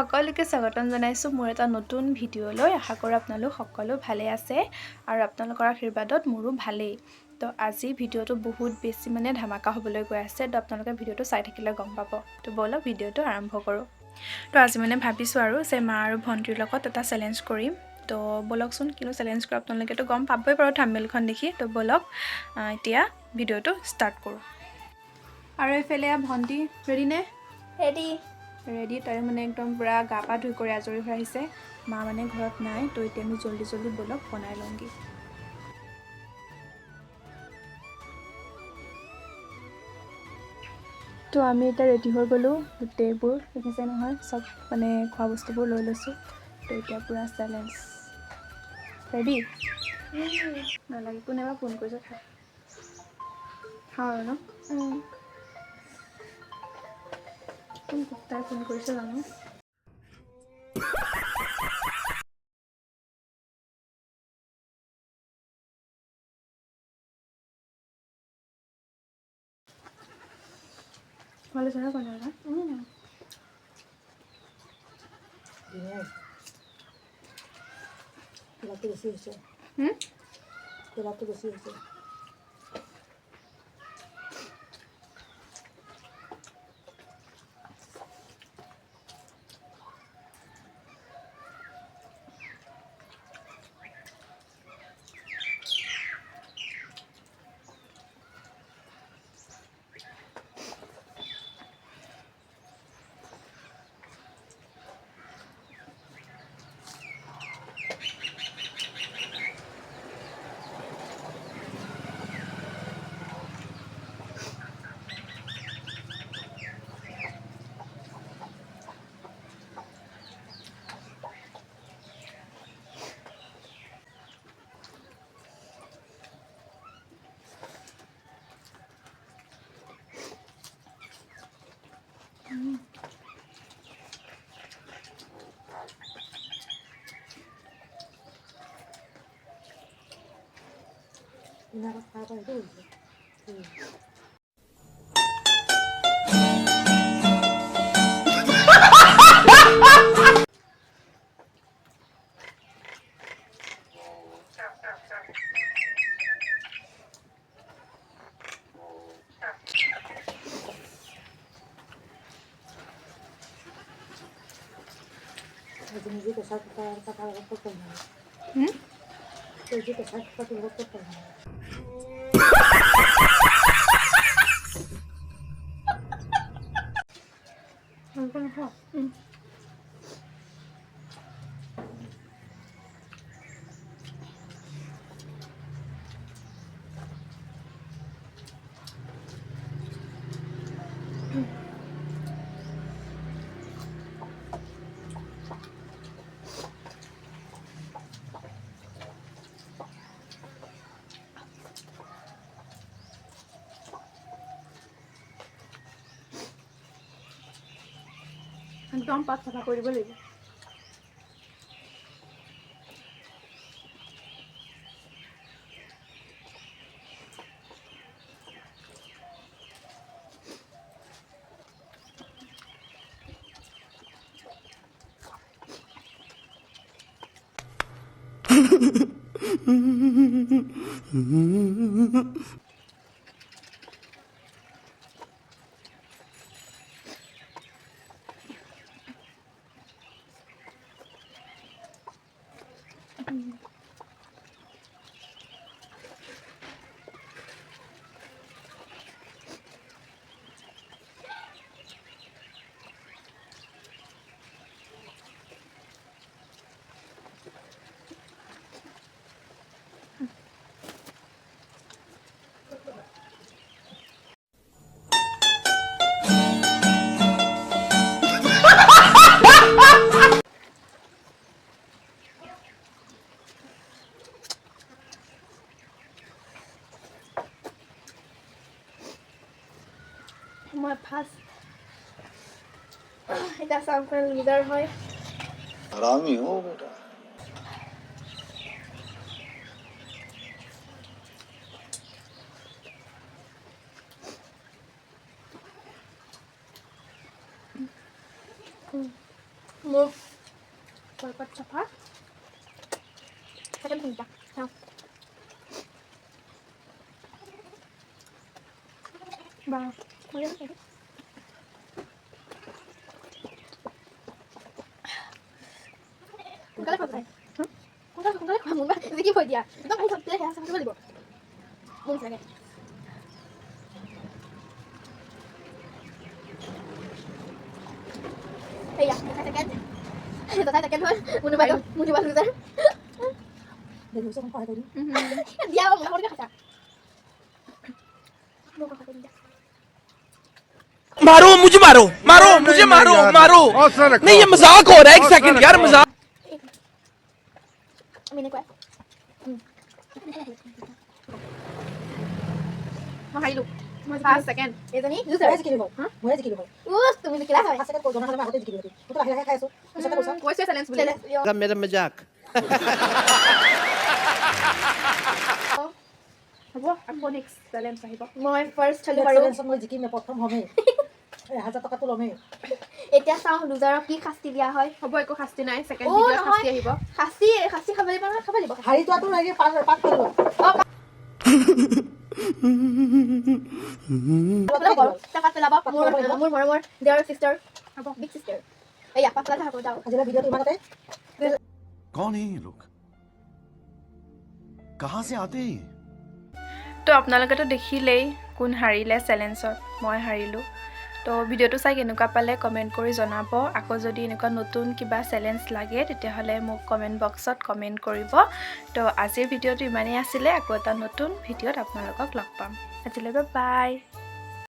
সকলোকে স্বাগতম জনাইছোঁ মোৰ এটা নতুন ভিডিঅ'লৈ। আশা কৰোঁ আপোনালোক সকলো ভালে আছে আৰু আপোনালোকৰ আশীৰ্বাদত মোৰো ভালেই। তো আজি ভিডিঅ'টো বহুত বেছি ধামাকা হ'বলৈ গৈ আছে। তো আপোনালোকে ভিডিঅ'টো চাই থাকিলে গম পাব। তো ব'লক ভিডিঅ'টো আৰম্ভ কৰোঁ। তো আজি ভাবিছোঁ আৰু যে মা আৰু ভণ্টিৰ লগত এটা চেলেঞ্জ কৰিম। তো ব'লকচোন কিনো চেলেঞ্জ কৰোঁ আপোনালোকেতো গম পাবই বাৰু থাম্বনেইলখন দেখি। তো ব'লক এতিয়া ভিডিঅ'টো ষ্টাৰ্ট কৰোঁ। আৰু এইফালে ভণ্টি ৰেডি নে? ৰেডি তাই একদম পুৰা গা পা ধুই কৰি আজৰি হৈ আহিছে। মা ঘৰত নাই। তো এতিয়া আমি জল্দি ব'লক বনাই লওঁগৈ। তো আমি এতিয়া ৰেডি হৈ গ'লোঁ। গোটেইবোৰ দেখিছে নহয়, চব খোৱা বস্তুবোৰ লৈ লৈছোঁ। তো এতিয়া পুৰা চেলেঞ্জ ৰেডি। নালাগে কোনে বা ফোন কৰিছে, খাওঁ আৰু ন। কোন কুত্তাই ফোন কৰিছে জানো। ভালো জানা কোন জানা তেলাটো বেছি হৈছে। তেলাটো বেছি হৈছে। Nada para dulce. Jadi kita kata apa pun. Jadi kita kata apa pun. একদম পাত চাফা কৰি দিব লাগিব। মই ফাৰ্স্ট এটা সামনে লিডাৰ হয়। हरामी हो बेटा। মোৰ কলপাত চাফা সেকেন্ড শুনিছা খাওঁ বা মই সোনকালে খোৱা যায় সোনকালে খোৱা মোৰ যে কি হৈ দিয়া একদম আহি সব সেয়া চাফা কৰিব দিব মোৰ লাগে এয়া সেকেন্ড এটা সেকেন্ড হ'ল মুনি বালু যায় দেখো সব খোৱা কৰি দিয়া মই কৰি খাতা মোক খাতা দিয়া मारो मुझे मारो मारो मुझे मारो मारो नहीं ये मजाक हो रहा है एक सेकंड यार मजाक আমি এনেকুৱা মই হাৰিলো মই ফাৰ্ষ্ট সেকেন্ড এজনী লুজাৰ জিকিলো মই জিকিলো উস তুমি জিকিলা হয় ফাৰ্ষ্ট সেকেন্ড কোন জনা আগতে জিকিলো তুমি লাহে লাহে খাই আছো পিছতে কৈছা কৈছে চ্যালেঞ্জ বুলি मेरा मजाक হ'ব আকৌ নেক্সট চেলেঞ্জ আহিব মই ফাৰ্ষ্ট চালো বাৰু চ্যালেঞ্জ মই জিকিম প্ৰথম হমেই 1000 টকাটো লমেই এতিয়া চাও লুজাৰক কি শাস্তি দিয়া হয় হ'ব একো শাস্তি নাই ছেকেণ্ড ভিডিঅ'ত শাস্তি আহিব শাস্তি খাব লাগিব নহয় খাব লাগিব হাৰি যোৱাটো লাগে পাত কৰিব টাকা পেলাব মোৰ মৰমৰ দেয়াৰ সিস্টাৰ হ'ব বিগ সিস্টাৰ এয়া পাতলা থাকো যাও আজিলৈ ভিডিঅ'টো ইমানতে कौन है ये लोग कहाँ से आते हैं তো আপোনালোকেতো দেখিলেই কোন হাৰিলে চেলেঞ্জত মই হাৰিলোঁ তো ভিডিঅ'টো চাই কেনেকুৱা পালে কমেণ্ট কৰি জনাব আকৌ যদি এনেকুৱা নতুন কিবা চেলেঞ্জ লাগে তেতিয়াহ'লে মোক কমেণ্ট বক্সত কমেণ্ট কৰিব তো আজিৰ ভিডিঅ'টো ইমানেই আছিলে আকৌ এটা নতুন ভিডিঅ'ত আপোনালোকক লগ পাম আজিলৈ বাই